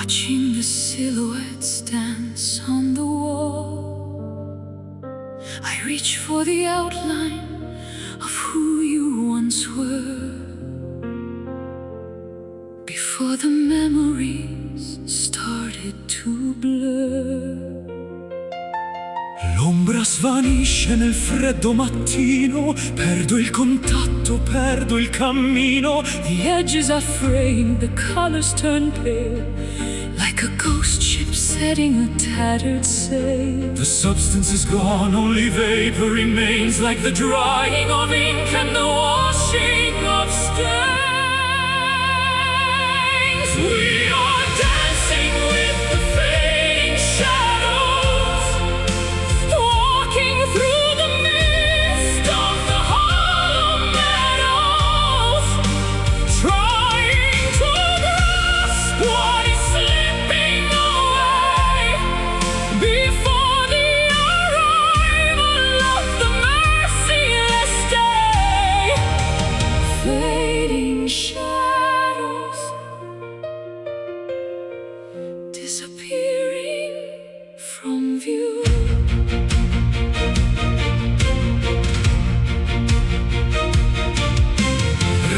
watching the silhouettes dance on the wall. I reach for the outline of who you once were, before the memories started to blur. L'ombra svanisce nel freddo mattino, perdo il contatto, perdo il cammino. The edges are fraying, the colors turn pale, like a ghost ship setting a tattered sail. The substance is gone, only vapor remains, like the drying of ink and the washing of stains. We are dancing with the fading shadows, walking through the mist of the hollow meadows, trying to grasp what is slipping away before the arrival of the merciless day. Fading shadows, disappearing from view.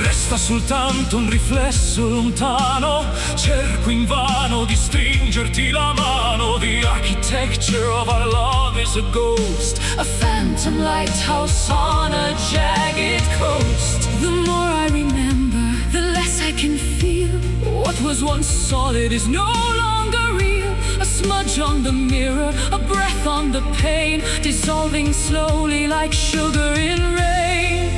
Resta soltanto un riflesso lontano, cerco invano di stringerti la mano. The architecture of our love is a ghost, a phantom lighthouse on a jagged coast. The more I remember, the less I can feel. What was once solid is no longer real. A smudge on the mirror, a breath on the pane, dissolving slowly like sugar in rain.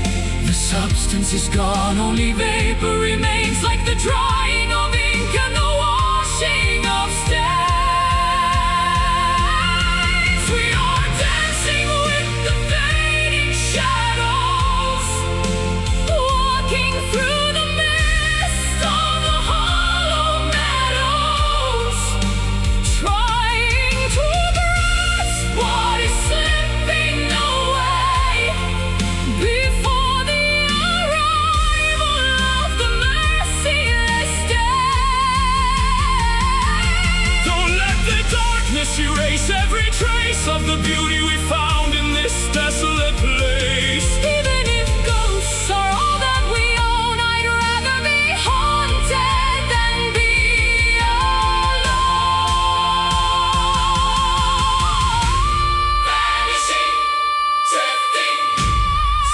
The substance is gone, only vapor remains, like the drying of ink and the washing of stains. We are dancing with the fading shadows, walking through the mist of the hollow meadows, trying to grasp what is slipping away before the arrival of the merciless day. Don't let the darkness erase every trace of the beauty we found in this desolate place. Even if ghosts are all that we own, I'd rather be haunted than be alone. Vanishing, drifting,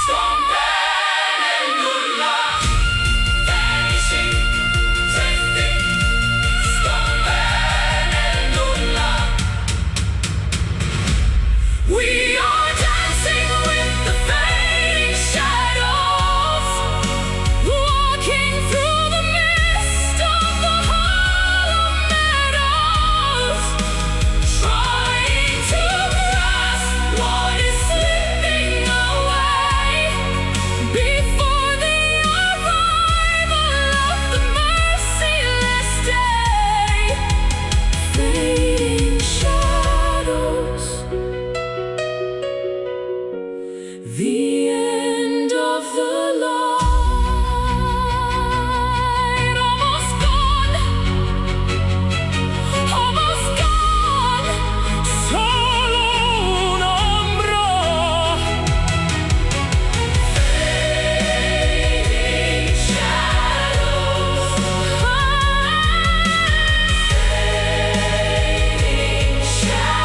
storm peninsula. Vanishing, drifting, storm peninsula. We are dancing with the fading shadows, walking through the mist of the hollow meadows, trying to grasp what is slipping away before the arrival of the merciless day. Fading shadows, the end of the line. Almost gone, almost gone. Solo un'ombra. Fading shadows, fading shadows.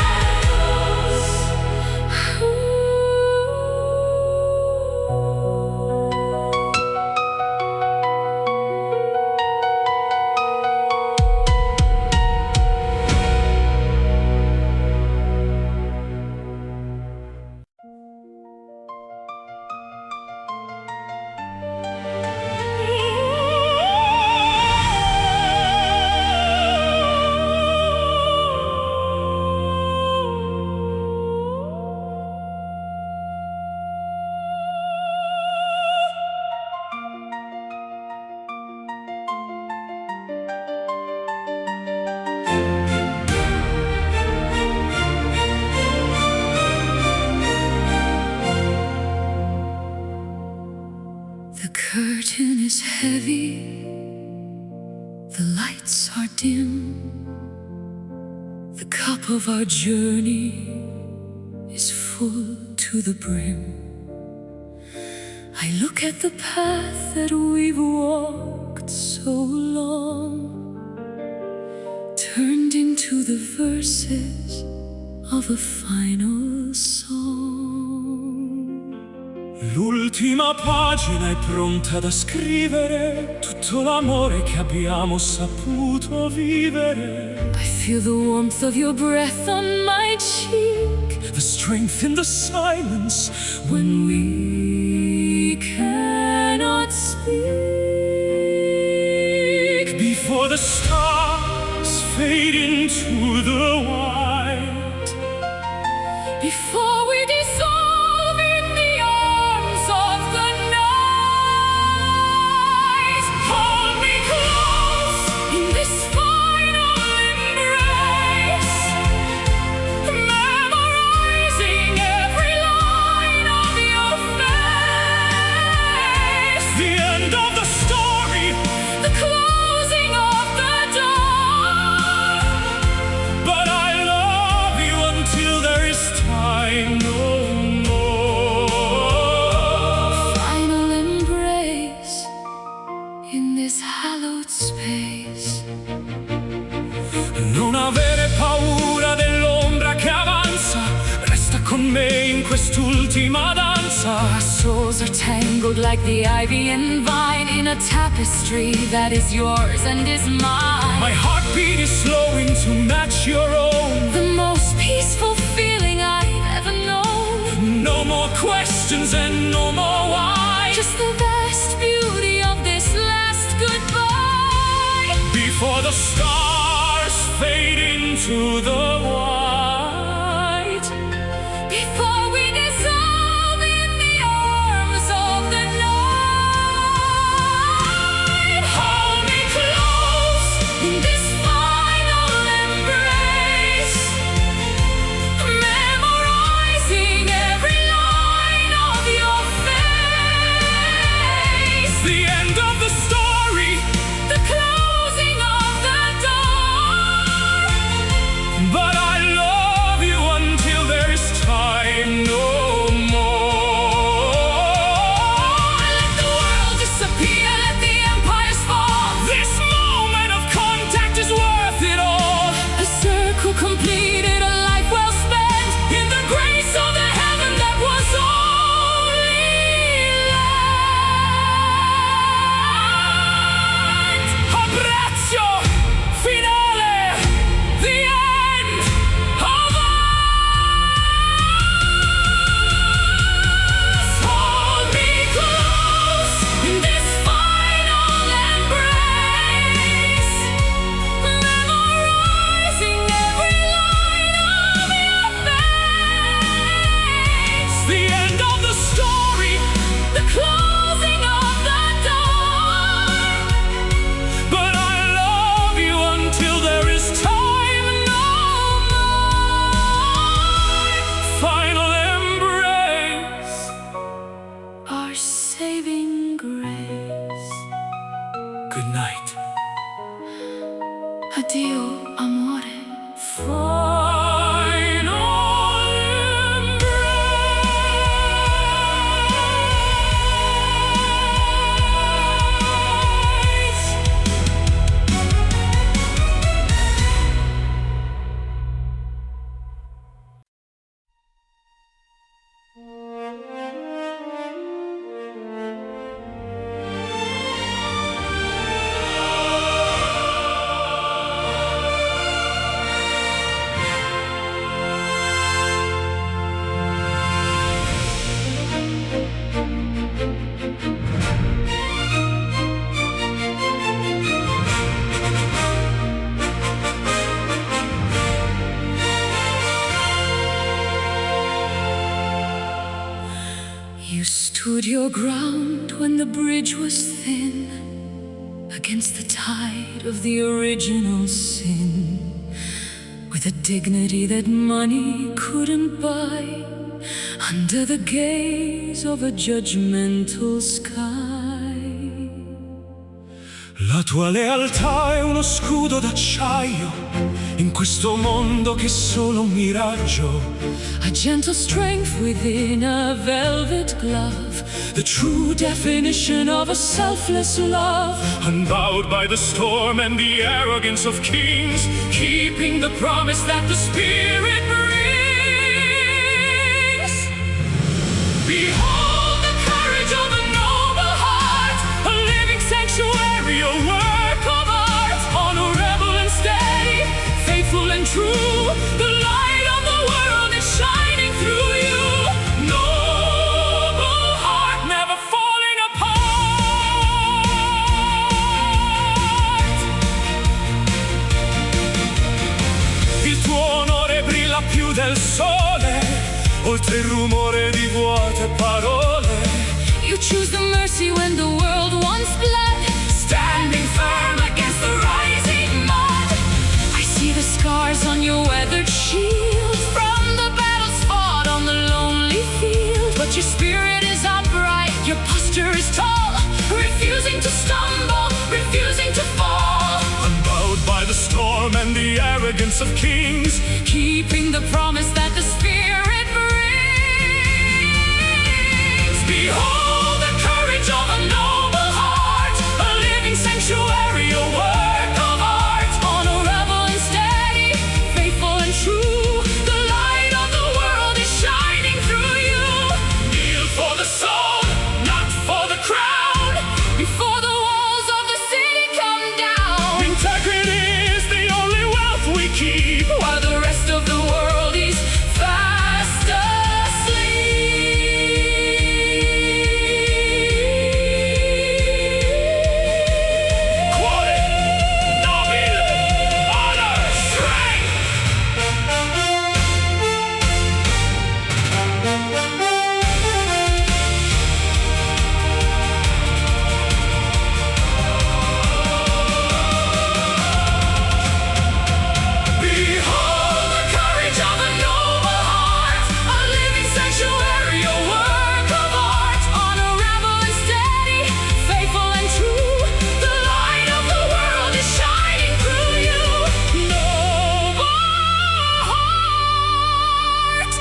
The curtain is heavy, The lights are dim. The cup of our journey is full to the brim. I look at the path that we've walked so long, turned into the verses of a final song. L'ultima pagina è pronta da scrivere tutto l'amore che abbiamo saputo vivere. I feel the warmth of your breath on my cheek, the strength in the silence when we cannot speak. Before the stars fade into the white, before we dissolve in the arms of the night, hold me close in this final embrace, memorizing every line of your face. The end of the story, the closing of the door. But I love you until there is time no more. Final embrace in this hallowed space. Non avere paura dell'ombra che avanza, resta con me in quest'ultima danza. Our souls are tangled like the ivy and vine in a tapestry that is yours and is mine. My heartbeat is slowing to match your own, the most peaceful feeling I've ever known. No more questions and no more why, just the vast beauty of this last goodbye. Before the stars fade into the white, before we dissolve in the arms of the night, hold me close in this final embrace, memorizing every line of your face. The end of the story, the closing of the door. But I love you until there is time no more. Let the world disappear, let the empires fall. This moment of contact is worth it all. A circle completed, a life well spent in the grace of the heaven that was only lent. Abbraccio finale, the end of us. Hold me close in this final embrace, memorizing every line of your face. The end of the story, the closing of the door. But I love you until there is time no more. Final embrace, our saving grace. Good night. Addio, amore. Final embrace. You stood your ground when the bridge was thin, against the tide of the original sin, with a dignity that money couldn't buy, under the gaze of a judgmental sky. La tua lealtà è uno scudo d'acciaio in questo mondo che è solo un miraggio. A gentle strength within a velvet glove, The true definition of a selfless love. Unbowed by the storm and the arrogance of kings, keeping the promise that the Spirit brings. Behold the courage of a noble heart, a living sanctuary, a work of art, honorable and steady, faithful and true. The light of the world is shining through you. Noble heart, never falling apart. Il tuo onore brilla più del sole, oltre il rumore di vuote parole. you choose the mercy when the world wants blood, Standing firm against the rising mud. I see the scars on your weathered shield from the battles fought on the lonely field. But your spirit is upright, your posture is tall, refusing to stumble, refusing to fall. Unbowed by the storm and the arrogance of kings, Keeping the promise that the Spirit brings. behold the courage of a noble heart, a living sanctuary, a work of art, Honorable and steady, faithful and true. the light of the world is shining through you. Kneel for the soul, not for the crown. Before the walls of the city come down, Integrity is the only wealth we keep, while the rest of the world is fast asleep. Cuore, nobile, honor, strength. Behold the courage of a noble heart, a living sanctuary, a work of art, Honorable and steady, faithful and true. the light of the world is shining through you. Noble heart,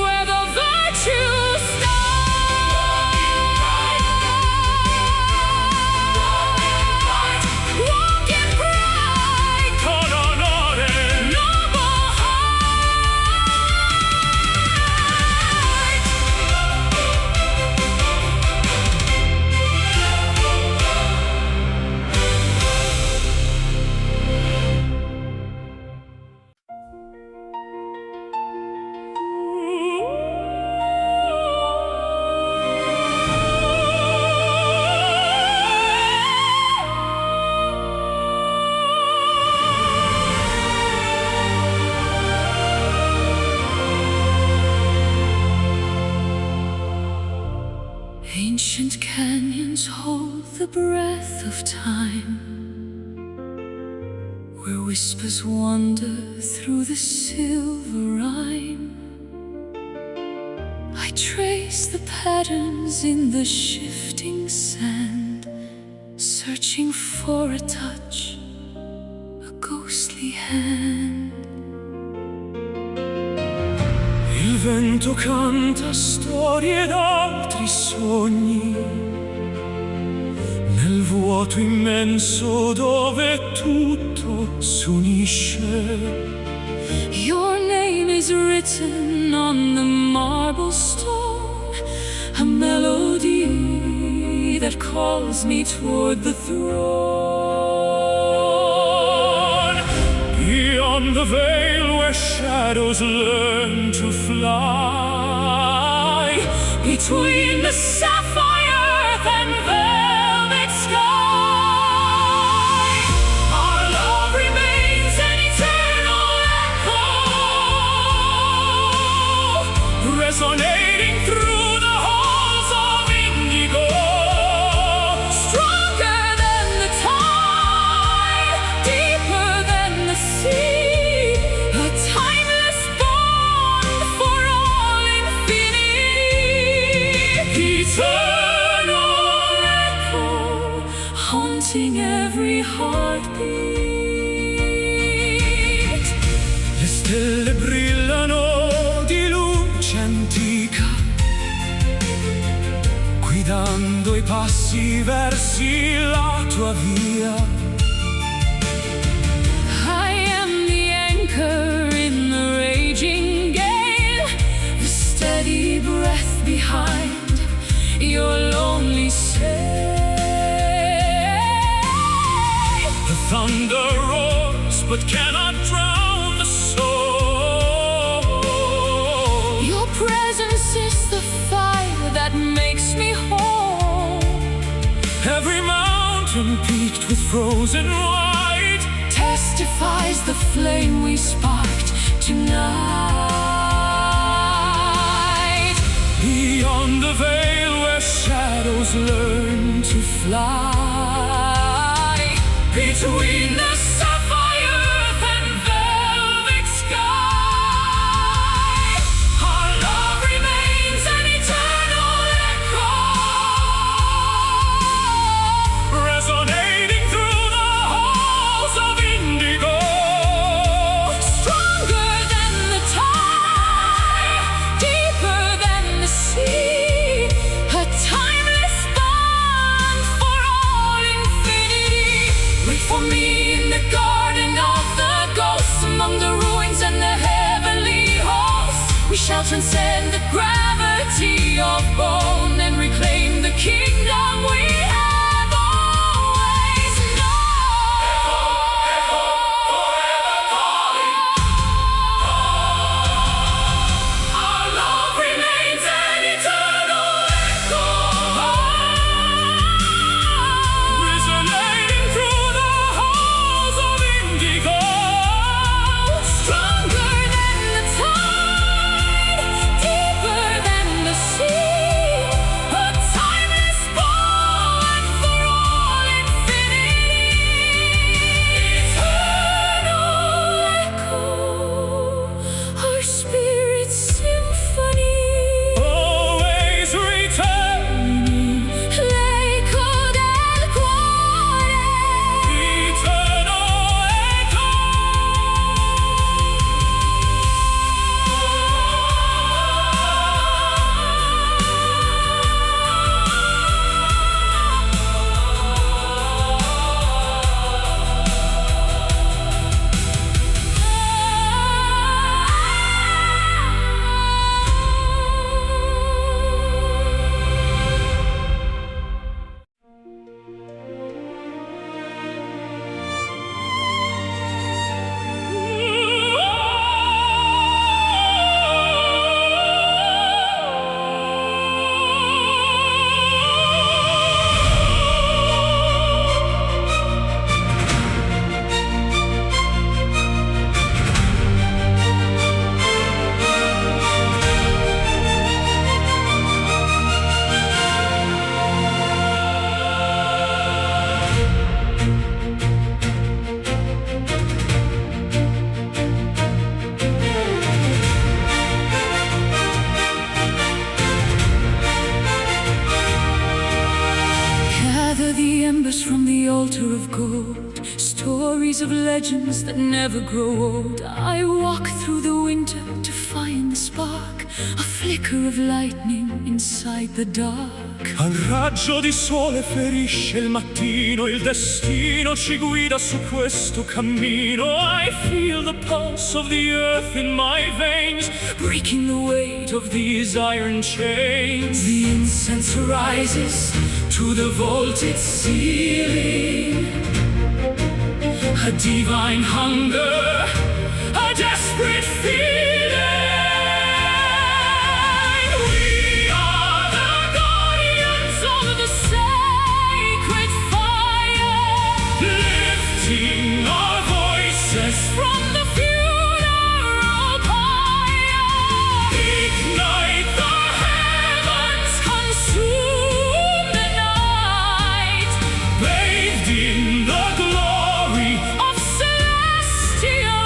where the virtues start. Walk in pride, Con onore, noble Ancient canyons hold the breath of time, where whispers wander through the silver rime. I trace the patterns in the shifting sand, searching for a touch, a ghostly hand. il vento canta storie d'altri sogni, nel vuoto immenso dove tutto s'unisce. Your name is written on the marble stone, a melody that calls me toward the throne. Beyond the veil where shadows learn to fly, Between the sapphire earth and velvet sky, our love remains an eternal echo, resonating through the halls of indigo. stronger than the tide, deeper than the sea, a timeless bond for all infinity. Eternal. every heartbeat. Le stelle brillano di luce antica, guidando i passi versi la tua via. I am the anchor in the raging gale, the steady breath behind your lonely sail. The thunder roars but cannot drown the soul. Your presence is the fire that makes me whole. Every mountain peaked with frozen white Testifies the flame we sparked tonight. beyond the veil where shadows learn to fly. Between the sapphire earth and velvet sky, our love remains an eternal echo, resonating through the halls of indigo. Stronger than the tide, deeper than the sea, a timeless bond for all infinity. Wait for me in the garden of the ghosts, among the ruins and the heavenly halls. We shall transcend the gravity of bone and reclaim the kingdom we have always known. Our love remains an eternal echo, resonating through the halls of indigo. Stronger than the tide, deeper than the sea, a timeless bond for all infinity. Eternal echo, our spirit's symphony. Always returning, L'eco del cuore. eternal echo. Gather the embers from the altar of gold, stories of legends that never grow old. I walk through the winter to find the spark, a flicker of lightning inside the dark. Un raggio di sole ferisce il mattino, il destino ci guida su questo cammino. I feel the pulse of the earth in my veins, breaking the weight of these iron chains. The incense rises To the vaulted ceiling, a divine hunger, a desperate feeling. We are the guardians of the sacred fire, lifting our voices from the funeral pyre. ignite the heavens, Consume the night bathed in the glory of celestial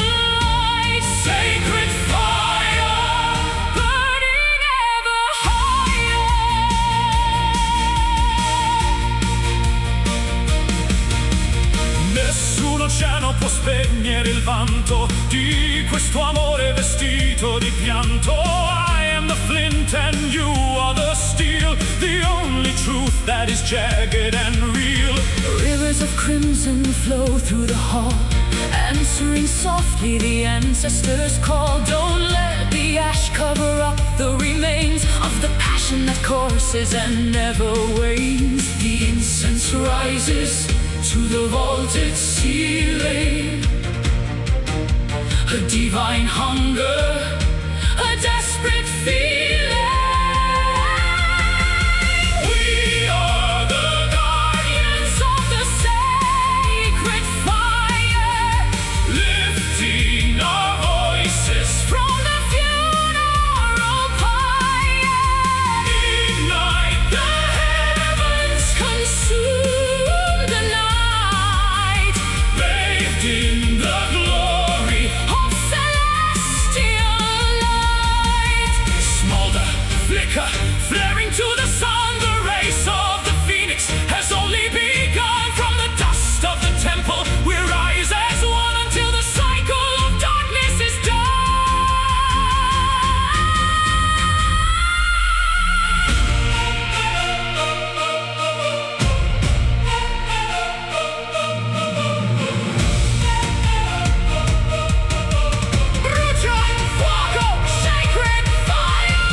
l'oceano può spegnere il vanto di questo amore vestito di pianto. I am the flint and you are the steel, the only truth that is jagged and real. Rivers of crimson flow through the hall, answering softly the ancestors' call. Don't let the ash cover up the remains of the passion that courses and never wanes. The incense rises to the vaulted ceiling, a divine hunger, a desperate feeling. We are the guardians of the sacred fire, lifting our voices from the funeral pyre. Ignite the heavens, consume the night, bathed in the glory of celestial light. Smolder, flicker, flaring to the sun, the race of the phoenix has only begun. From the dust of the temple we rise as one until the cycle of darkness is done. Brucia, fuoco, sacred fire.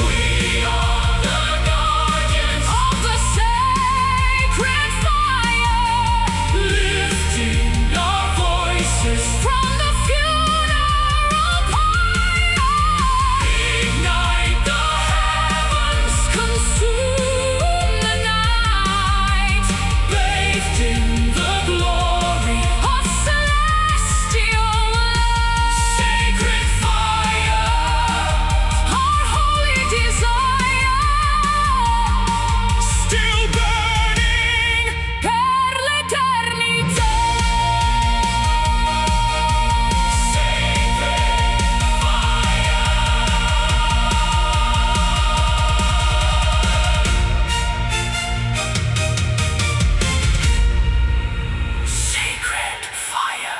We are the guardians of the sacred fire, lifting our voices from the funeral pyre. Ignite the heavens, consume the night, bathed in the glory of celestial light. Sacred fire, our holy desire, still burning per l'eternità. Sacred fire.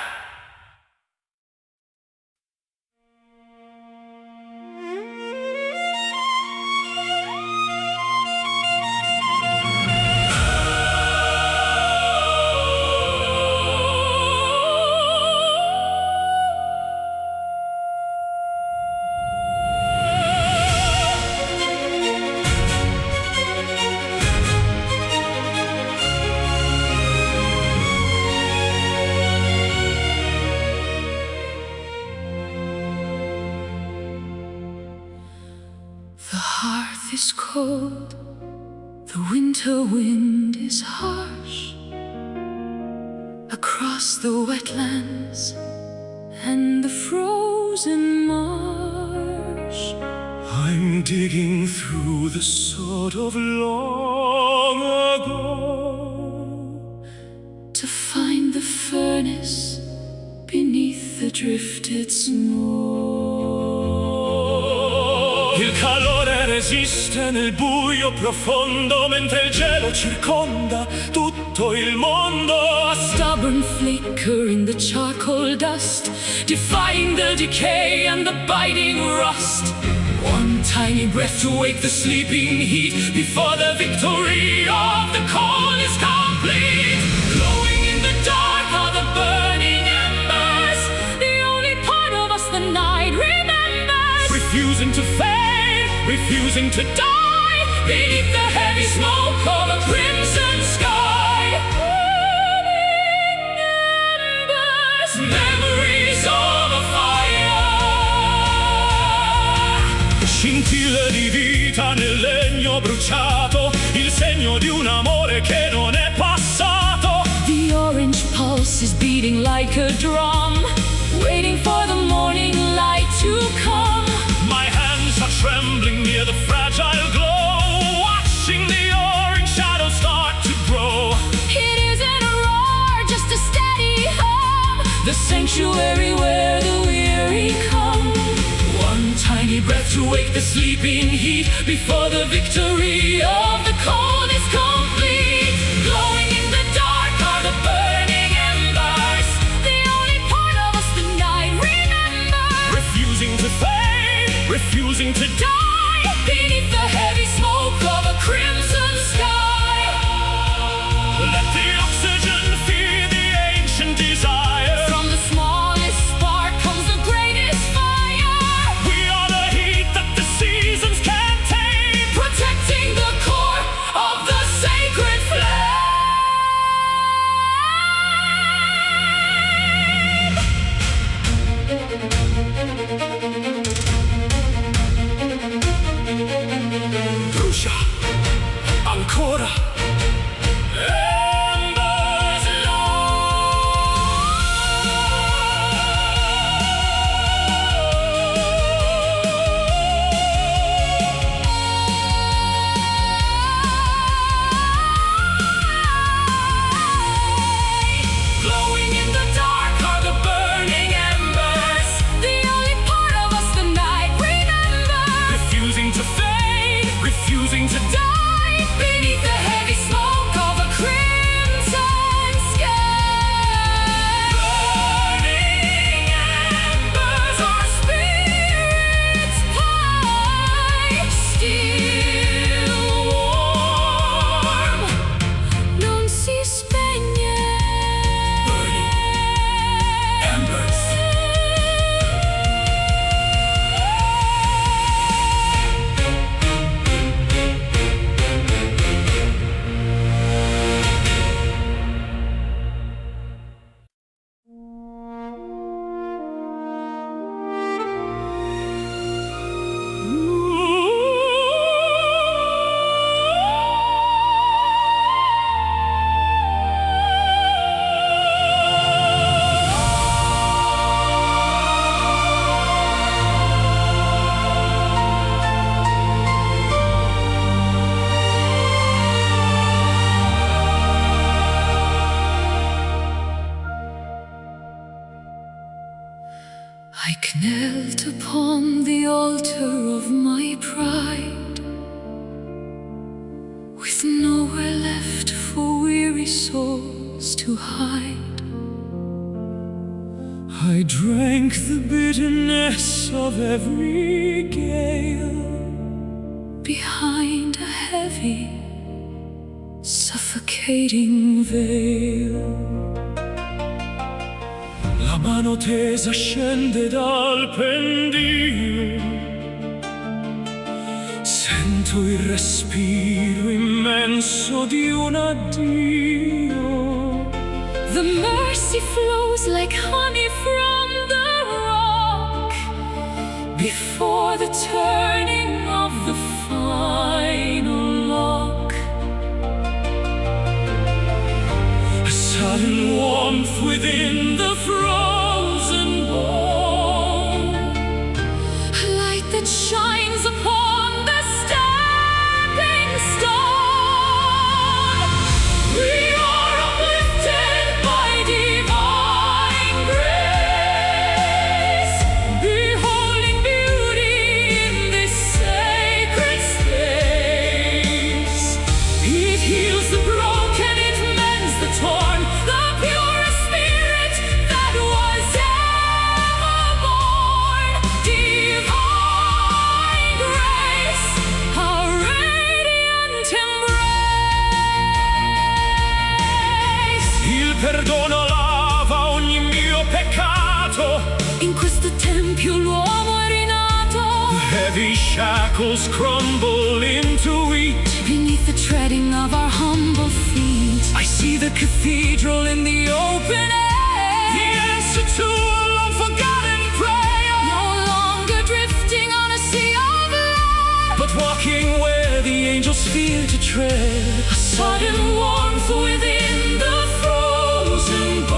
The hearth is cold, the winter wind is harsh across the wetlands and the frozen marsh. I'm digging through the sort of long ago To find the furnace beneath the drifted snow. Il calore resiste nel buio profondo, mentre il gelo circonda tutto il mondo. A stubborn flicker in the charcoal dust, defying the decay and the biting rust. One tiny breath to wake the sleeping heat before the victory of the cold is complete. Glowing in the dark are the burning embers, the only part of us the night remembers. Refusing to fade, refusing to die Beneath the heavy smoke of a crimson sky. Burning embers, memories of a fire. Scintille di vita nel legno bruciato, il segno di un amore che non è passato. The orange pulse is beating like a drum, waiting for the morning light to come. My hands are trembling near the fragile glow, watching the orange shadows start to grow. It isn't a roar, just a steady hum. The sanctuary where the weary come. One tiny breath to wake the sleeping heat before the victory of the cold is complete. Glowing in the dark are the burning embers, the only part of us the night remembers. Refusing to fade, refusing to die Beneath the heavy smoke of a crimson sky. Let the oxygen feed the ancient desire. From the smallest spark comes the greatest fire. We are the heat that the seasons can't tame, Protecting the core of the sacred flame. Brucia, ancora. Embers Glowing in the dark are the burning embers, the only part of us the night remembers. refusing to fade, refusing to die. Beneath the heavy smoke of a crimson sky. Burning embers, Our spirits pie, still warm, non si spegne. burning embers. I knelt upon the altar of my pride, with nowhere left for weary souls to hide. I drank the bitterness of every gale. Behind a heavy, suffocating veil. La mano tesa scende dal pendio. Sento il respiro immenso di un addio. The mercy flows like honey from the rock before the turning of the final lock. A sudden warmth within the frozen bone. A light that shines upon the stepping stone. We are uplifted by divine grace, beholding beauty in this sacred space. It heals the broken, it mends the torn, the purest spirit that was ever born. Divine grace, a radiant embrace. Il perdono lava ogni mio peccato. In questo tempio l'uomo è rinato. Heavy shackles crumble into wheat. Beneath the treading of our humble feet, I see the cathedral in the open air. the answer to a long forgotten prayer. No longer drifting on a sea of light, But walking where the angels fear to tread. a sudden warmth within the frozen bone.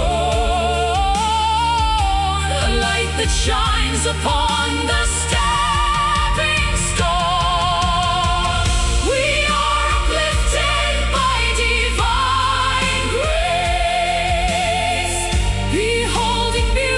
A light that shines upon the stepping stone. We are uplifted by divine grace, beholding beauty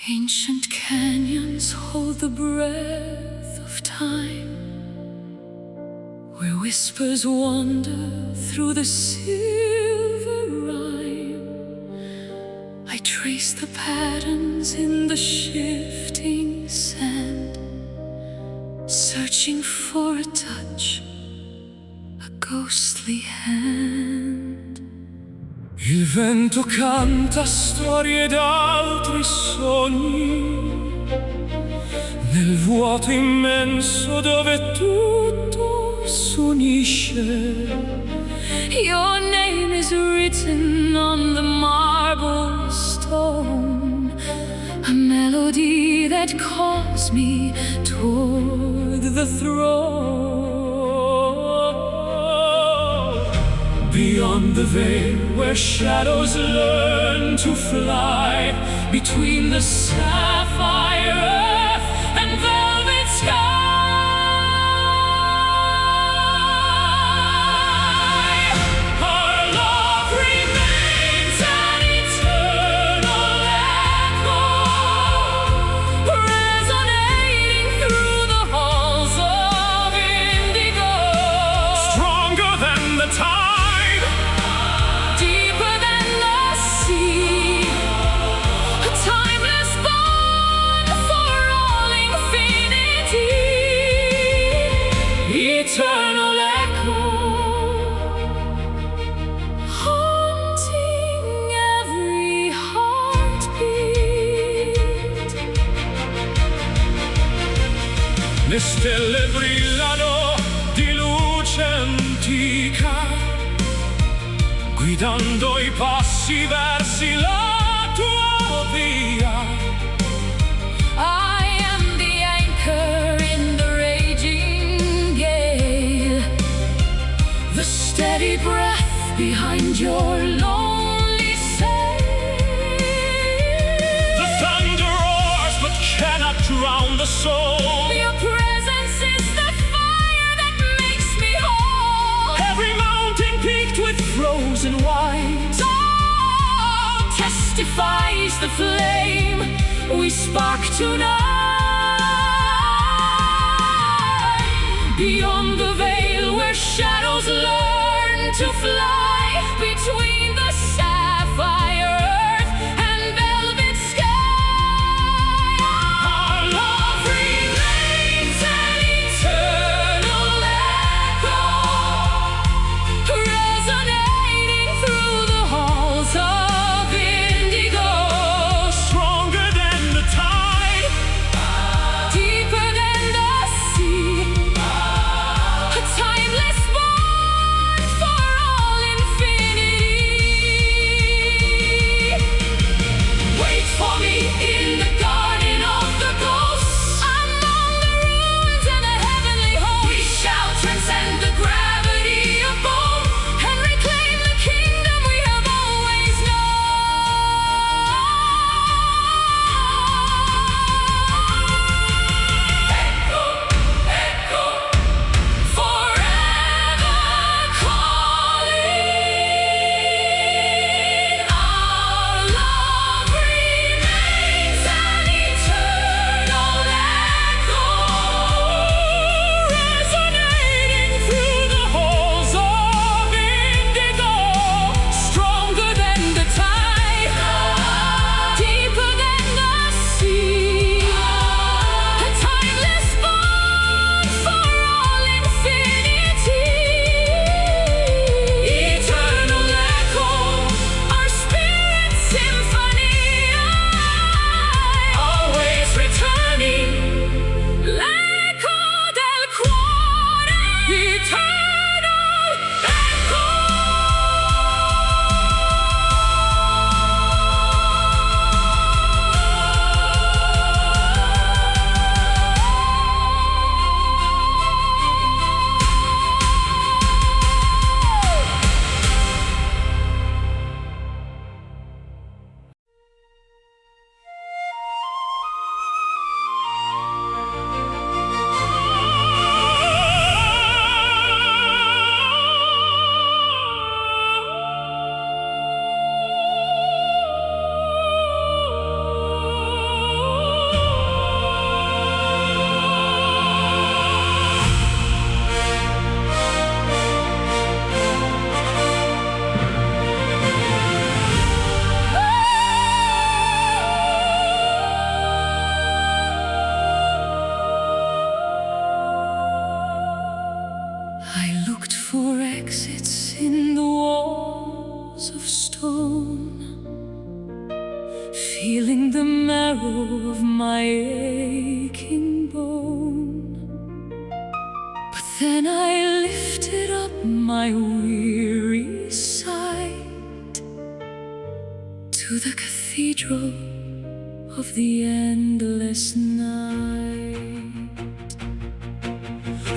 Ancient canyons hold the breath of time, where whispers wander through the silver rime. I trace the patterns in the shifting sand, searching for a touch, a ghostly hand. Il vento canta storie d'altri sogni, nel vuoto immenso dove tutto s'unisce. Your name is written on the marble stone, a melody that calls me toward the throne. Beyond the veil where shadows learn to fly, between the sapphire earth and velvet sky, our love remains an eternal echo, Resonating through the halls of indigo. stronger than the tide, Deeper than the sea, a timeless bond for all infinity. eternal echo. Haunting every heartbeat. Le stelle brillano di luce antica, guidando i passi versi la tua via. I am the anchor in the raging gale, the steady breath behind your lonely sail. The thunder roars but cannot drown the soul. Your presence is the fire that makes me whole. Every mountain peaked with frozen white, All testifies the flame we spark tonight. Beyond the veil where shadows learn to fly, between the sapphire earth and velvet sky, our love remains an eternal echo, resonating through the halls of indigo. stronger than the tide, Deeper than the sea, a timeless bond for all infinity. feeling the marrow of my aching bone. But then I lifted up my weary sight to the cathedral of the endless night.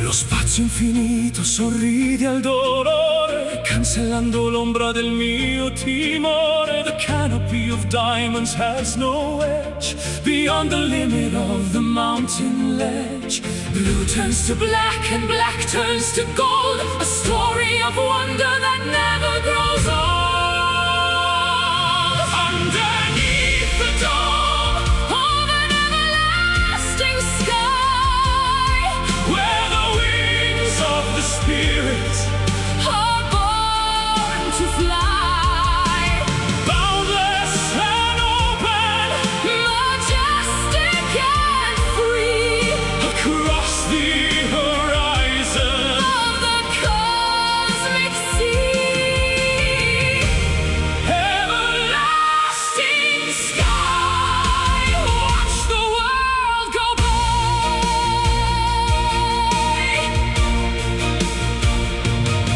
Lo spazio infinito sorride al dolore, cancellando l'ombra del mio timore. The canopy of diamonds has no edge beyond the limit of the mountain ledge. Blue turns to black and black turns to gold, a story of wonder that never grows old. Underneath the dome Of an everlasting sky, where the wings of the spirit are born to fly, boundless and open majestic and free, across the horizon. of the cosmic sea. Everlasting sky, Watch the world go by.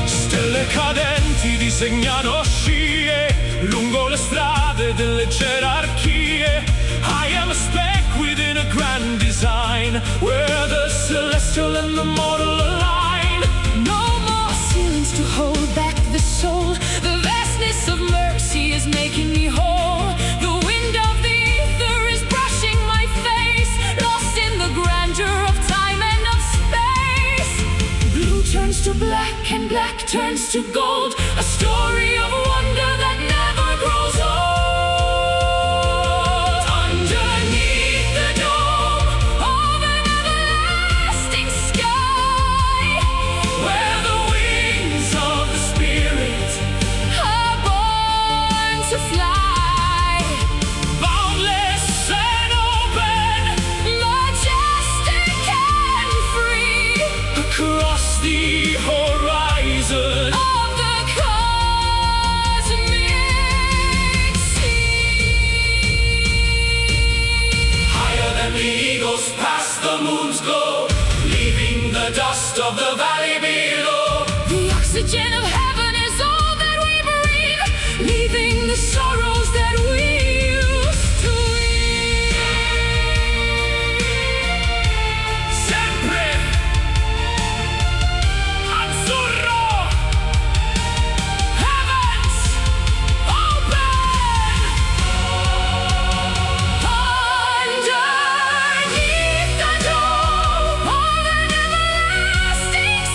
stelle cadenti disegnano scie lungo le strade delle gerarchie. I am a speck within a grand design, where the celestial and the mortal align. No more ceilings to hold back the soul. The vastness of mercy is making me whole. The wind of the ether is brushing my face, lost in the grandeur of time and of space. Blue turns to black and black turns to gold, a story of wonder that never grows old. Underneath the dome of an everlasting sky, Where the wings of the spirit are born to fly, boundless and open majestic and free, across the horizon. of the cosmic sea. Higher than the eagles past the moon's glow, leaving the dust of the valley below. The oxygen of heaven is all that we breathe, leaving the sorrows that we used to ease. Sempre azzurro, Heavens open. Underneath the dome of an everlasting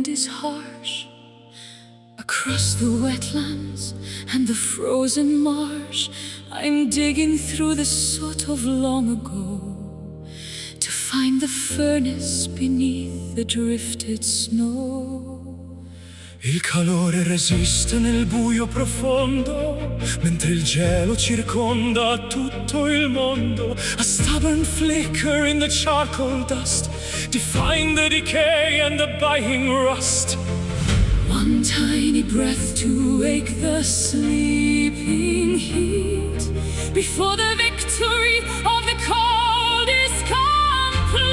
wind is harsh across the wetlands and the frozen marsh. I'm digging through the soot of long ago to find the furnace beneath the drifted snow. Il calore resiste nel buio profondo, mentre il gelo circonda tutto il mondo. A stubborn flicker in the charcoal dust, defying the decay and the biting rust. One tiny breath to wake the sleeping heat before the victory of the cold is complete.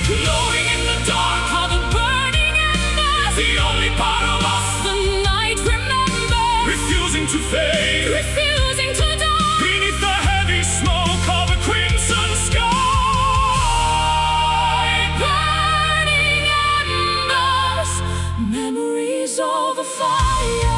Glowing in the dark are the burning embers, the only part of us the night remembers, Refusing to fade, refusing to die beneath the heavy smoke of a crimson sky. Burning embers, memories of a fire.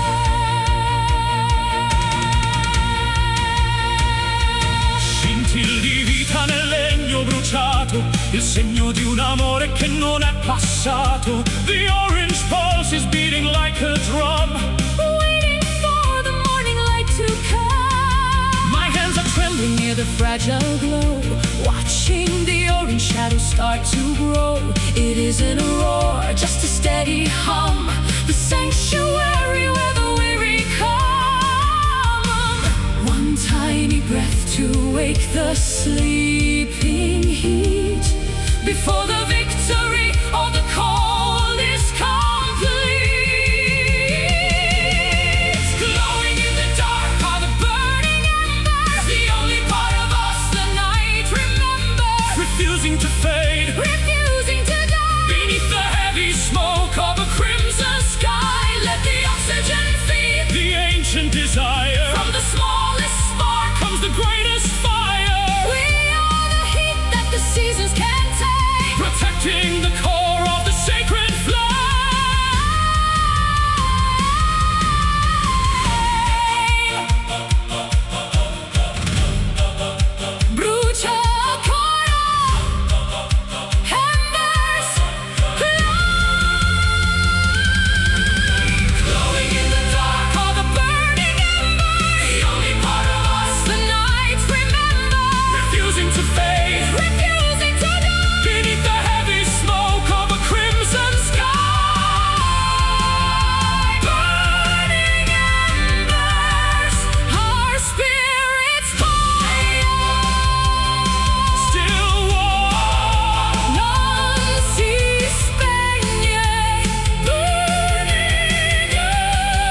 Scintille di vita nel legno bruciato, il segno di un amore che non è passato. The orange pulse is beating like a drum, Waiting for the morning light to come. my hands are trembling Near the fragile glow, watching the orange shadows start to grow. It isn't a roar, just a steady hum, the sanctuary where the weary come. One tiny breath to wake the sleeping heat before the victory of the cold is complete. Glowing in the dark are the burning embers, the only part of us the night remembers, refusing to fade refusing to die beneath the heavy smoke of a crimson sky. Let the oxygen feed the ancient desire. from the smallest spark Comes the greatest fire, we are the heat that the seasons can't take, protecting the core of the sacred flame. Brucia ancora, embers glowing in the dark are the burning embers, the only part of us the night remembers, Refusing to fade refusing to die beneath the heavy smoke of a crimson sky. burning embers, our spirits fire. Still warm, Non si spegne, burning embers.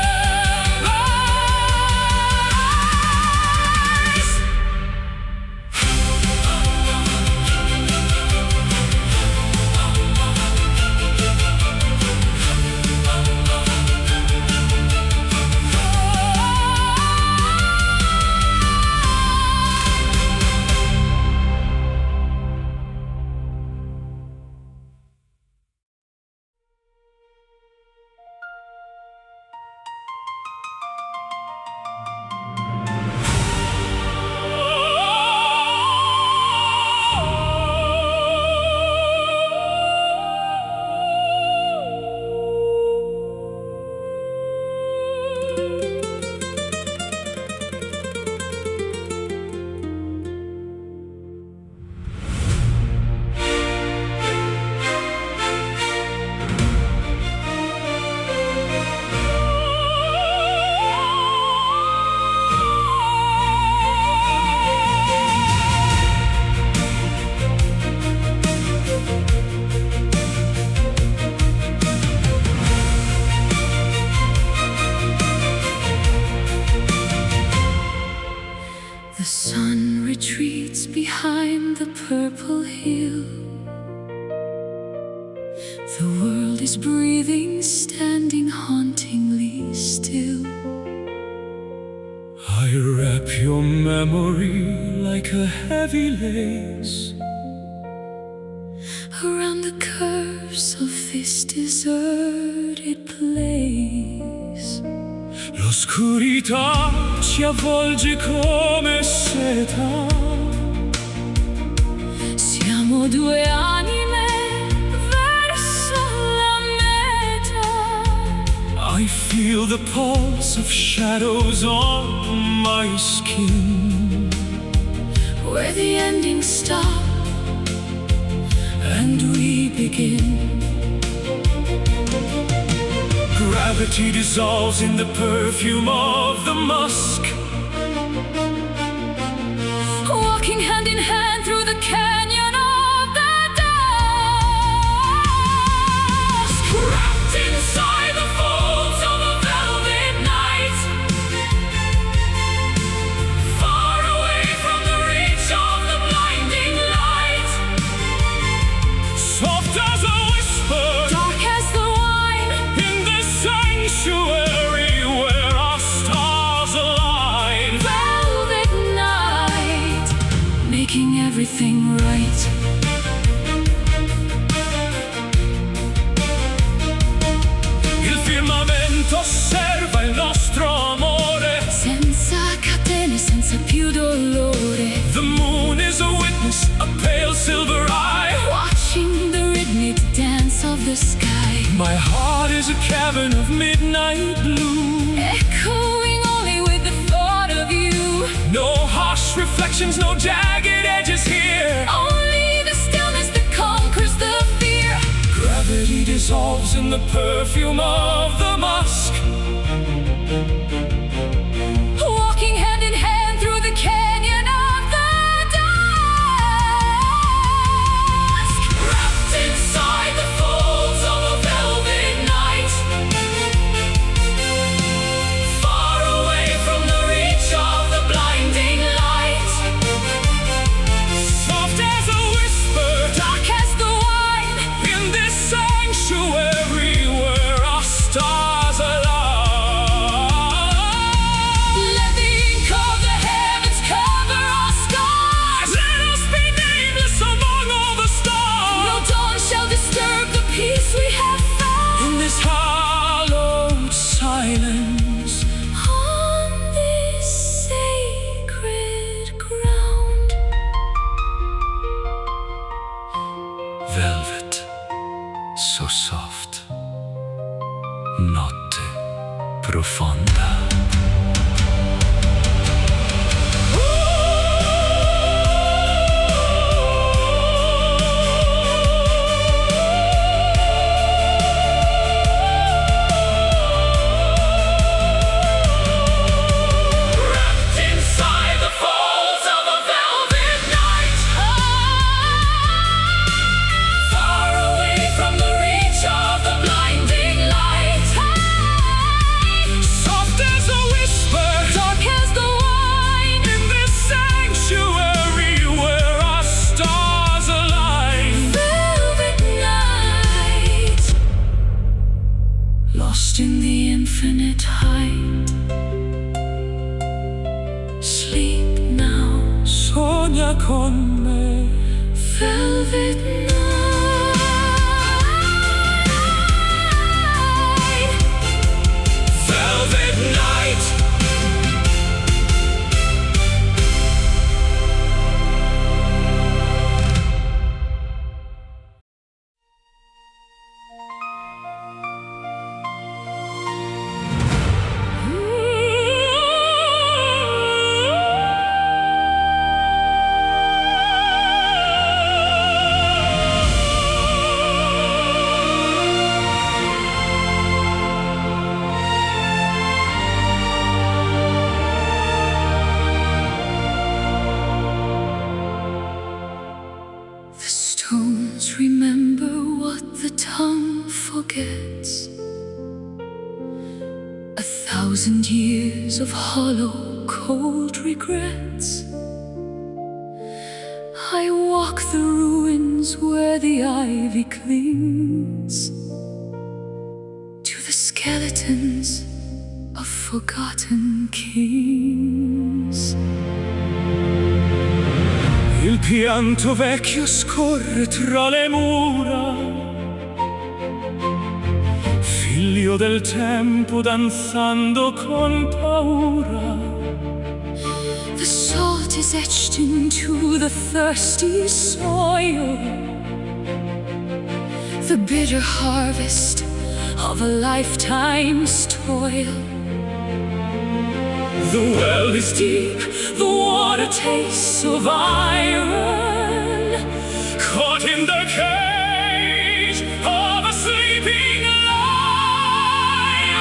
The sun retreats behind the purple hill. The world is breathing, standing hauntingly still. I wrap your memory like a heavy lace Around the curves of this deserted place. L'oscurità ci avvolge come seta. Siamo due anime feel the pulse of shadows on my skin, where the endings stop and we begin. Gravity dissolves in the perfume of the musk, walking hand in hand through the canyon of the dusk, wrapped inside the folds of a velvet night, far away from the reach of the blinding light, soft as a whisper, dark as the wine, in this sanctuary where our stars align. velvet night, making everything right. Il firmamento osserva il nostro amore, Senza catene, senza più dolore, the moon is a witness, a pale silver eye. watching the rhythmic dance of the sky, My heart is a cavern of midnight blue, echoing only with the thought of you. no harsh reflections, no jagged edges here. Only the stillness that conquers the fear. Gravity dissolves in the perfume of the musk, Walking hand in hand through the canyon of the dusk, wrapped inside the folds of a velvet night, far away from the reach of the blinding light, soft as a whisper, dark as the wine, in this sanctuary where our stars align. let the ink of the heavens cover our skies. Let us be nameless among all the No stars, dawn shall disturb the peace we have found. in this hallowed silence. On this sacred ground, Velvet, so soft, notte profonda. Wrapped inside the folds of a velvet night, far away from the reach of the blinding light, soft as a whisper, dark as the wine, in this sanctuary where our stars align. velvet night, lost in the infinite height. Sleep now, Sogna con me, velvet night. velvet night. The stones remember what the tongue forgets. 1,000 years of hollow, cold regrets. I walk the ruins where the ivy clings to the skeletons of forgotten kings. Il pianto vecchio scorre tra le mura, figlio del tempo danzando con paura. The salt is etched into the thirsty soil. The bitter harvest of a lifetime's toil. The well is deep, the water tastes of iron, caught in the cage of a sleeping lion.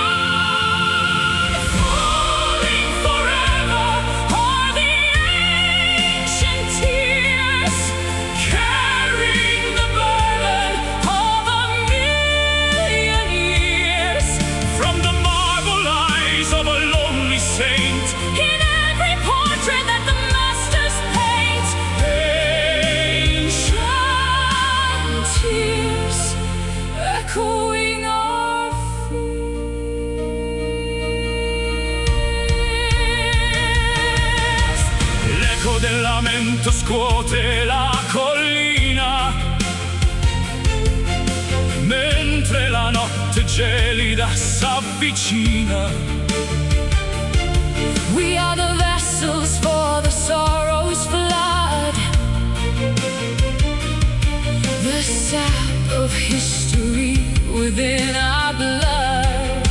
Falling forever are the ancient tears, carrying the burden of a million years. From the marble eyes of a lonely saint, In every portrait that the masters paint, ancient tears echoing our fears. l'eco del lamento scuote la collina, mentre la notte gelida s'avvicina. We are the vessels for the sorrow's flood, the sap of history within our blood.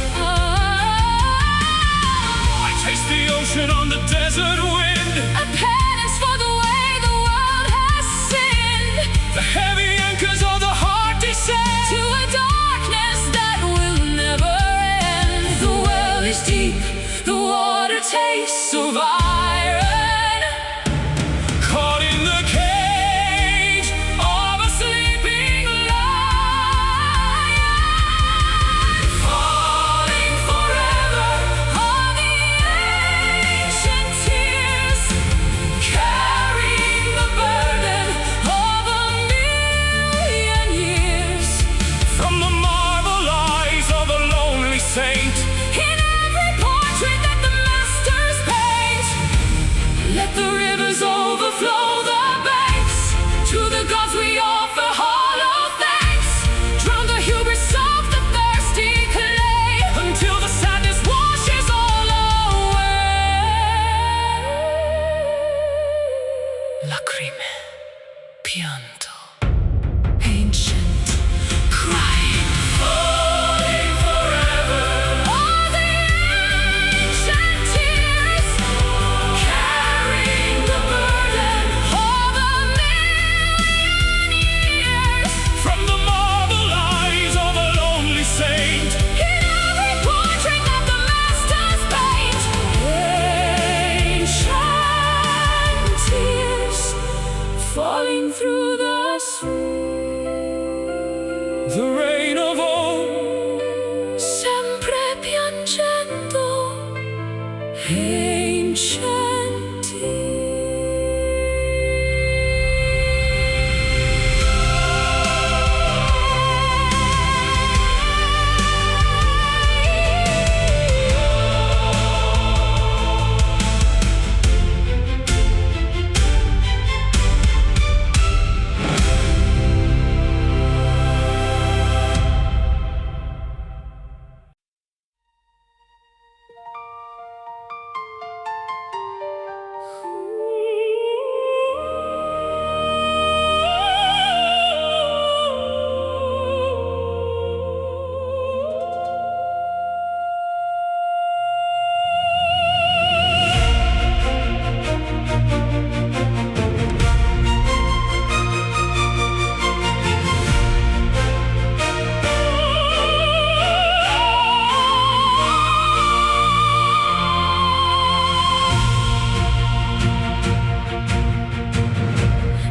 I taste the ocean on the desert wind, A penance for the way the world has sinned, the heavy anchors of the heart descend to a darkness that will never end. The well is deep, the water tastes of iron, caught in the cage of a sleeping lion. falling forever are the ancient tears, carrying the burden of a million years. From the marble eyes of a lonely saint, In every portrait that the masters paint, let the rivers overflow the banks. To the gods we offer hollow thanks. Drown the hubris of the thirsty clay, until the sadness washes all away. Lacrime, pianto, ancient crying. falling forever. All the ancient tears, carrying the burden of a million years. From the marble eyes of a lonely saint, In every portrait that the masters paint, ancient tears falling through the sweet. the rain of old, Sempre piangendo, ancient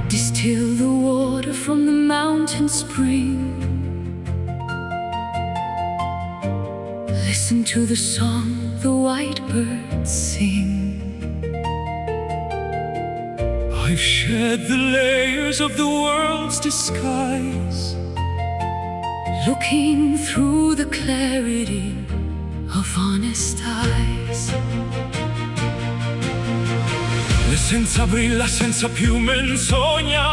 Distill the water from the mountain spring. Listen to the song the white birds sing. I've shed the layers of the world's disguise, Looking through the clarity of honest eyes. l'essenza brilla senza più menzogna,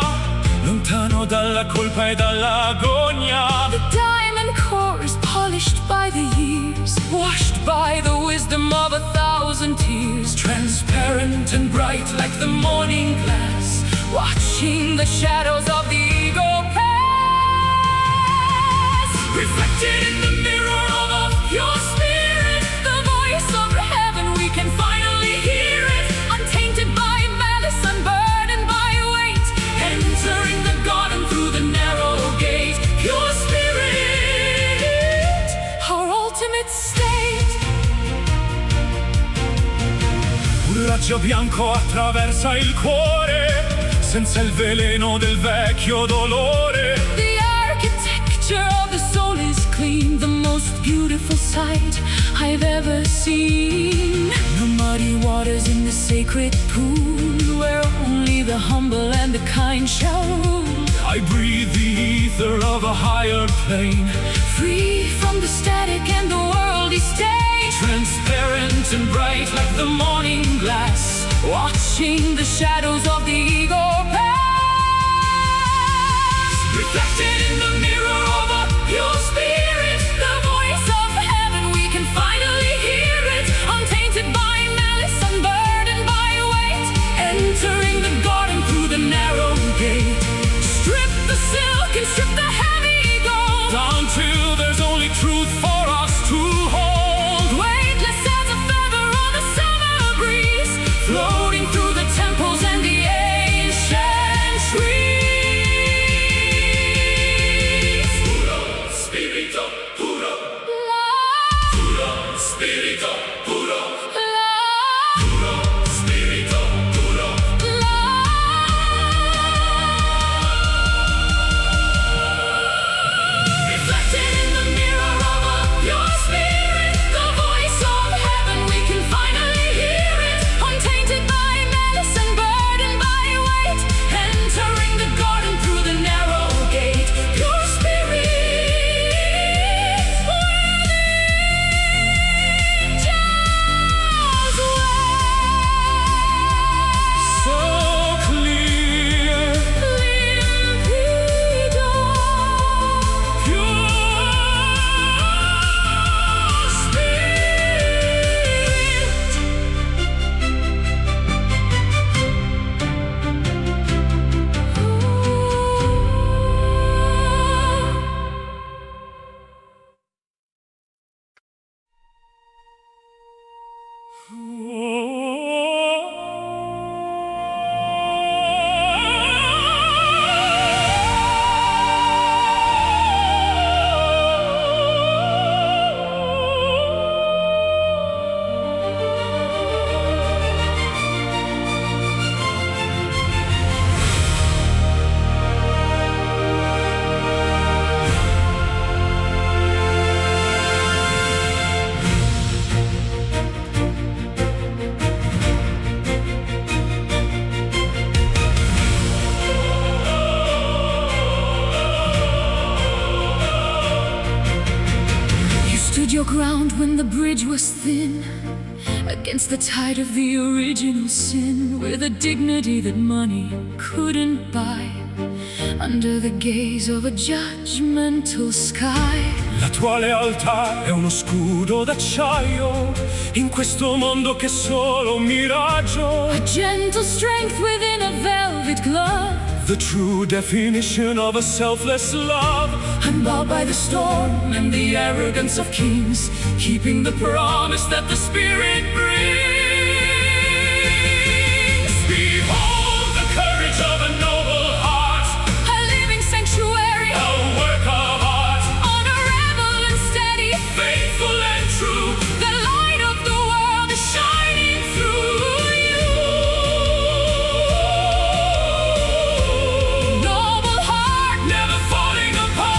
lontano dalla colpa e dall'agonia. The diamond core is polished by the years, washed by the wisdom of 1,000 tears. Transparent and bright like the morning glass, Watching the shadows of the ego pass. reflected in the mirror raggio bianco attraversa il cuore, senza il veleno del vecchio dolore. The architecture of the soul is clean, the most beautiful sight I've ever seen. The muddy waters in the sacred pool, where only the humble and the kind shall rule. I breathe the ether of a higher plane, Free from the static and the worldly state, transparent and bright like the morning glass, watching the shadows of the ego pass. reflected in the mirror of a pure spirit. The voice of heaven, we can finally hear it, untainted by malice, unburdened by weight, Entering the garden through the narrow gate. strip the silk and strip the heavy gold, Until there's only truth for us to hold. weightless as a feather on a summer breeze, floating through the temples and the ancient trees. Puro spirito, puro, Love, puro spirito, puro, love, puro spirito, puro. Reflected in the mirror of a pure spirit, the voice of heaven, we can finally hear it, untainted by malice and burdened by weight, entering the garden through the narrow gate. Pure spirit, where the angels wait. So clear, Limpido, pure You stood your ground when the bridge was thin, against the tide of the original sin, with a dignity that money couldn't buy, under the gaze of a judgmental sky. La tua lealtà è uno scudo d'acciaio in questo mondo che è solo un miraggio. A gentle strength within a velvet glove, The true definition of a selfless love. I'm bowed by the storm and the arrogance of kings, keeping the promise that the Spirit brings. Behold the courage of a noble heart, A living sanctuary, a work of art, honorable and steady, faithful and true. the light of the world is shining through you. Noble heart, Never falling apart.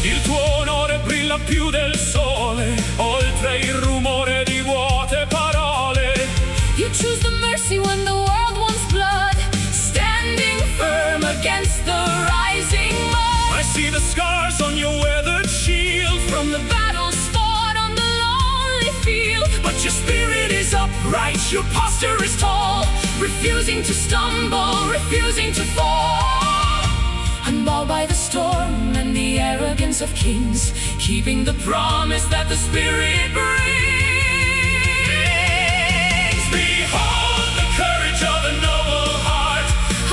Il tuo onore brilla più del sole, oltre il rumore di vuote parole. you choose the mercy when the world wants blood, standing firm against the rising mud. I see the scars on your weathered shield, From the battles fought on the lonely field, but your spirit is upright, your posture is tall, refusing to stumble, refusing to fall. Unbowed by the storm and the arrogance of kings, keeping the promise that the Spirit brings. Behold the courage of a noble heart,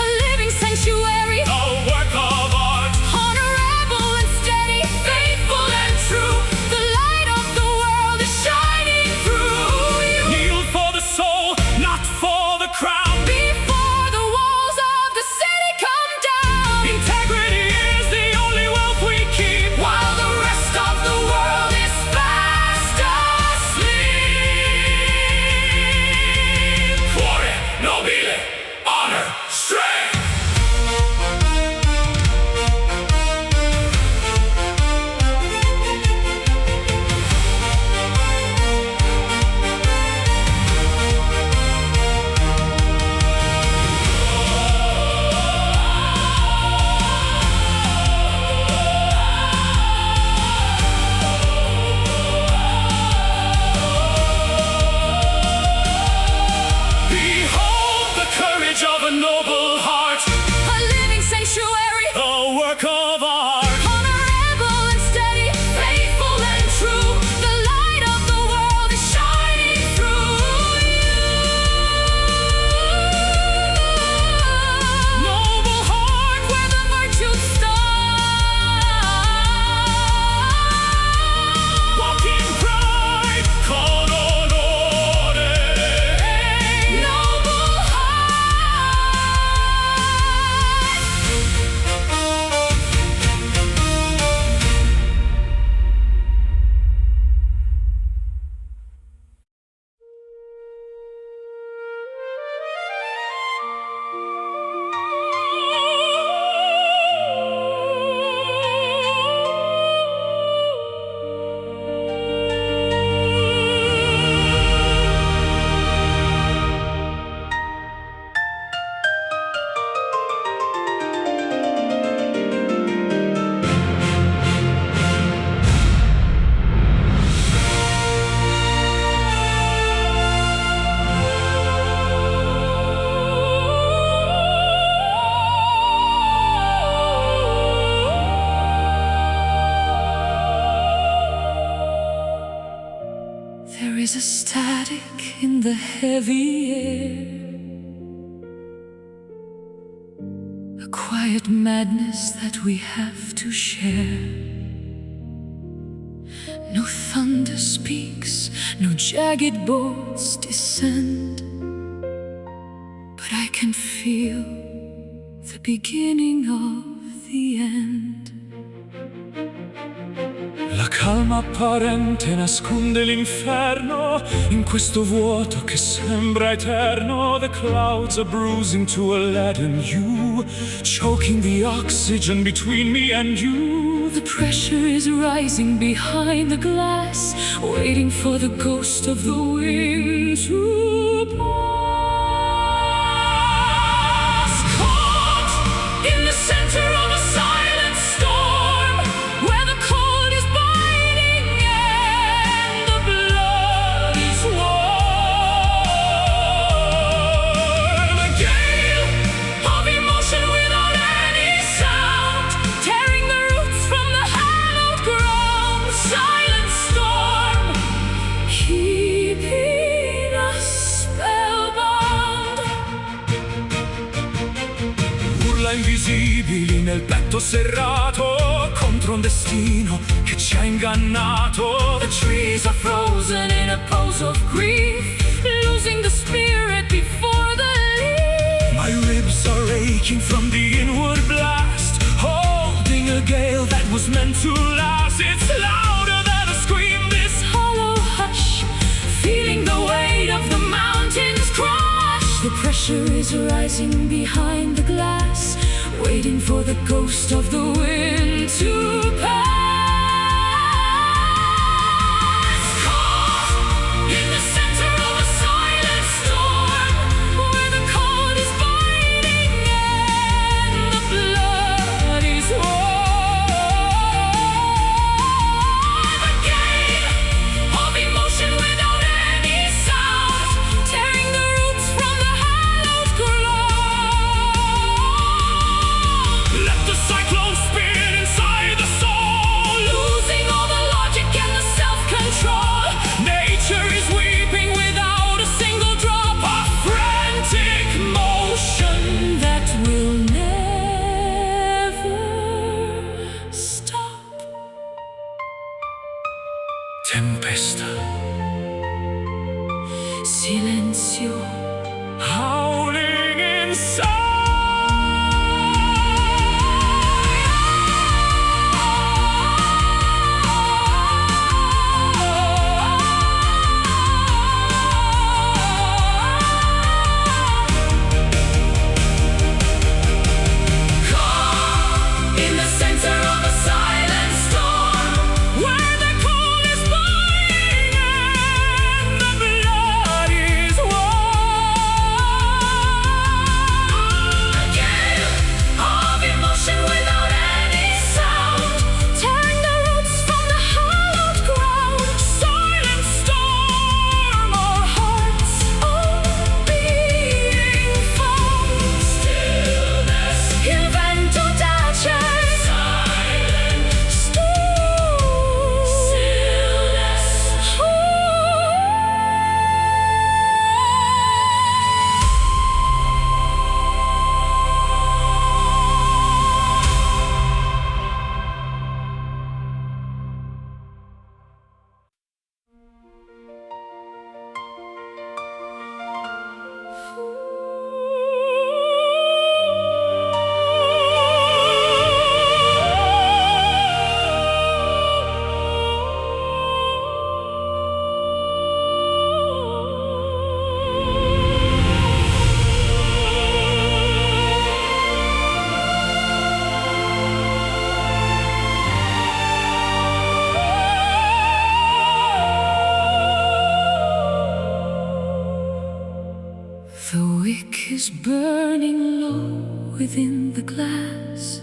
A living sanctuary, a work of art, honorable and steady, faithful and true. The light of the world is shining through you. kneel for the soul, not for the crown. Before the walls of the city come down, Integrity is the only wealth we keep, while the rest of the static in the heavy air, a quiet madness that we have to share. No thunder speaks, no jagged bolts descend, but I can feel the beginning of the end. La calma apparente nasconde l'inferno in questo vuoto che sembra eterno. The clouds are bruising to a leaden hue, choking the oxygen between me and you. The pressure is rising behind the glass, waiting for the ghost of the wind to pass. Caught in the center of a silent storm, where the cold is biting and the blood is warm. A gale of emotion without any sound, tearing the roots from the hallowed ground. Silent storm, keeping us spellbound. Urla invisibili nel petto serrato contro un destino che ci ha ingannato. The trees are frozen in a pose of grief, losing the spirit before the leaf. My ribs are aching from the inward blast, holding a gale that was meant to last. It's louder than a scream, this Hollow hush, feeling the weight of the mountains crush. The pressure is rising behind the glass, waiting for the ghost of the wind to pass. Caught in the center of a silent storm, where the cold is biting and the blood is warm. A gale of emotion without any sound, tearing the roots from the hallowed ground. let the cyclone spin inside the soul, Losing all the logic and the self-control. nature is weeping without a single drop of frantic Motion that will never stop. tempesta. Silenzio, Howling inside. caught in the center of a silent storm, Where the cold is biting and the blood is warm. a gale of emotion without any sound, tearing the roots from the hallowed ground. Silent storm, Our hearts are being found. stillness, Il vento tace, silent stillness. The wick is burning low within the glass.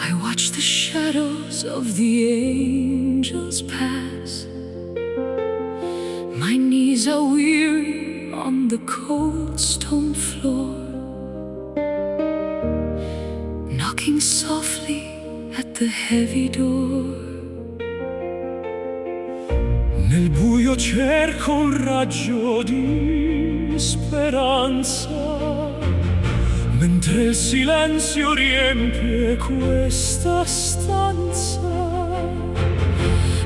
I watch the shadows of the angels pass. My knees are weary on the cold stone floor, knocking softly at the heavy door. Nel buio cerco un raggio di speranza, mentre il silenzio riempie questa stanza.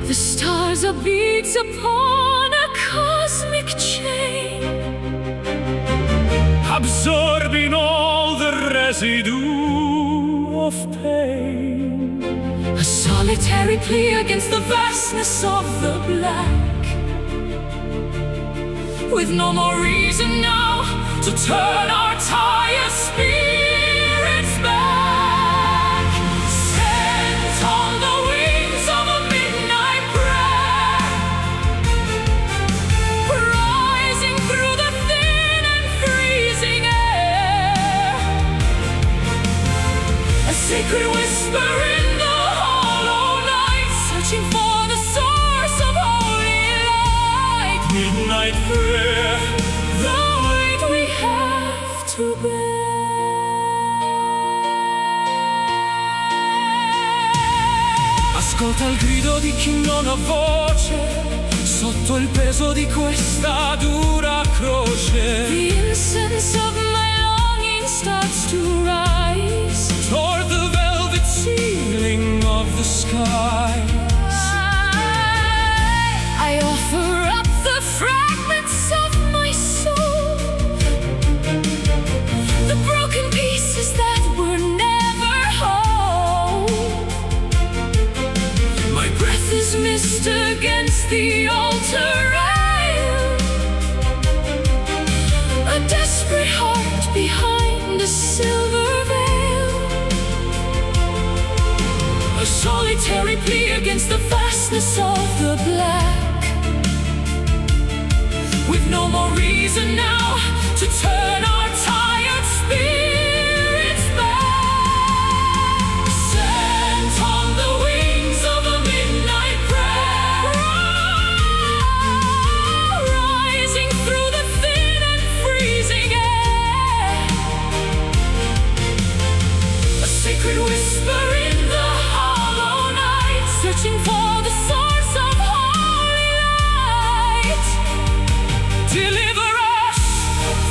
The stars are beads upon a cosmic chain, Absorbing all the residue of pain. a solitary plea against the vastness of the black, with no more reason now to turn our tired spirits back. Sent on the wings of a midnight prayer, rising through the thin and freezing air, a sacred whisper in the hollow night, searching for the source of holy light. Midnight prayer, The weight we have to bear. ascolta il grido di chi non ha voce, sotto il peso di questa dura croce. The incense of my longing starts to rise Toward the velvet ceiling of the skies. I offer up the fragments of my soul, the broken pieces that were never whole. My breath is missed against the altar rail, a desperate heart behind a silver veil, a solitary plea against the vastness of the black, with no more reason now to turn our tired spirits back. Sent on the wings of a midnight prayer, rising through the thin and freezing air, a sacred whisper in the hollow night, searching for the source of holy light. Deliver us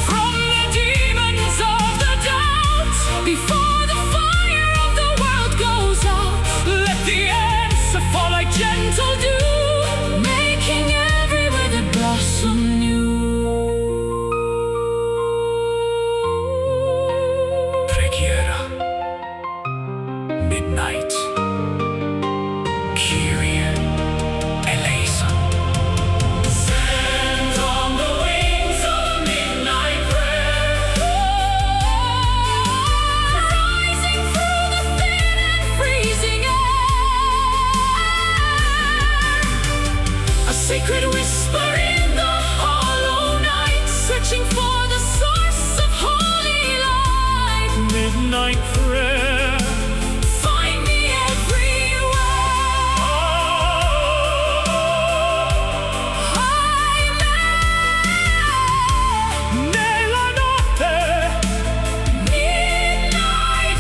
from the demons of the doubt, before the fire of the world goes out. Let the answer fall like gentle dew, making every withered blossom new. Preghiera, midnight, Kyrie eleison. Sent on the wings of a midnight prayer, rising through the thin and freezing air, a sacred whisper in the hollow night, searching for the source of holy light. Midnight prayer, Find me everywhere. nella notte, Midnight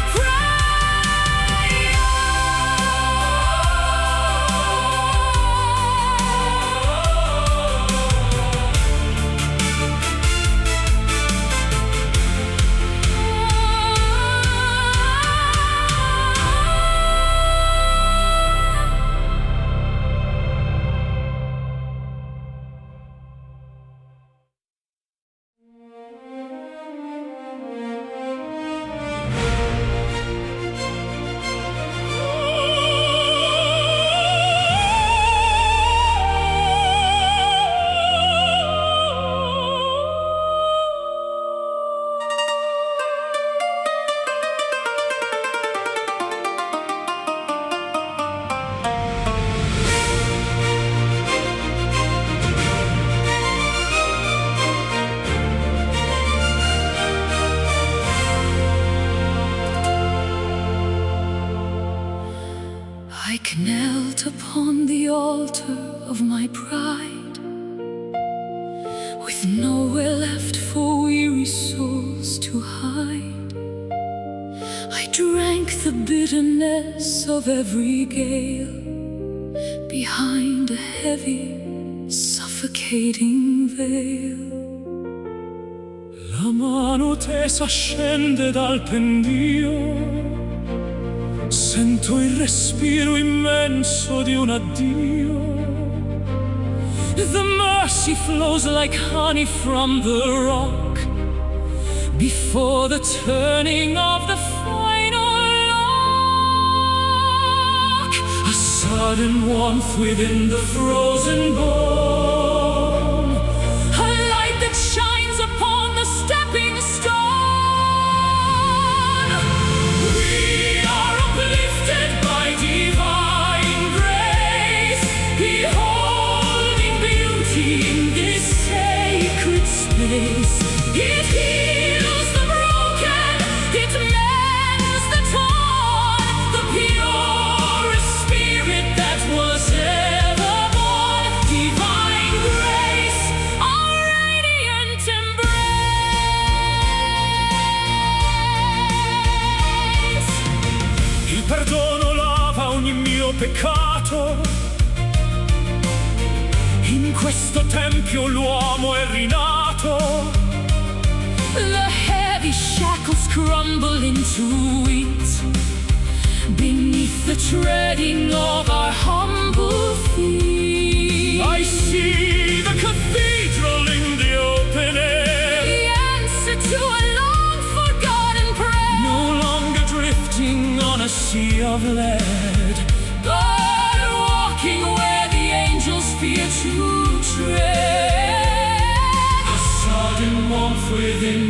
I knelt upon the altar of my pride, with nowhere left for weary souls to hide. I drank the bitterness of every gale behind a heavy suffocating veil. La mano tesa scende dal pendio, sento il respiro immenso di un addio. The mercy flows like honey from the rock before the turning of the final lock. A sudden warmth within the frozen bone, a light that shines upon the stepping stone. We are uplifted by divine grace, beholding beauty in this sacred space. It heals the broken, it mends the torn, the purest spirit that was ever born. Divine grace, our radiant embrace. Il perdono lava ogni mio peccato. In questo tempio l'uomo è rinato. The heavy shackles crumble into it beneath the treading of our humble feet. I see the cathedral in the open air, The answer to a long forgotten prayer. no longer drifting on a sea of lead, God walking where the angels fear to tread. a sudden warmth within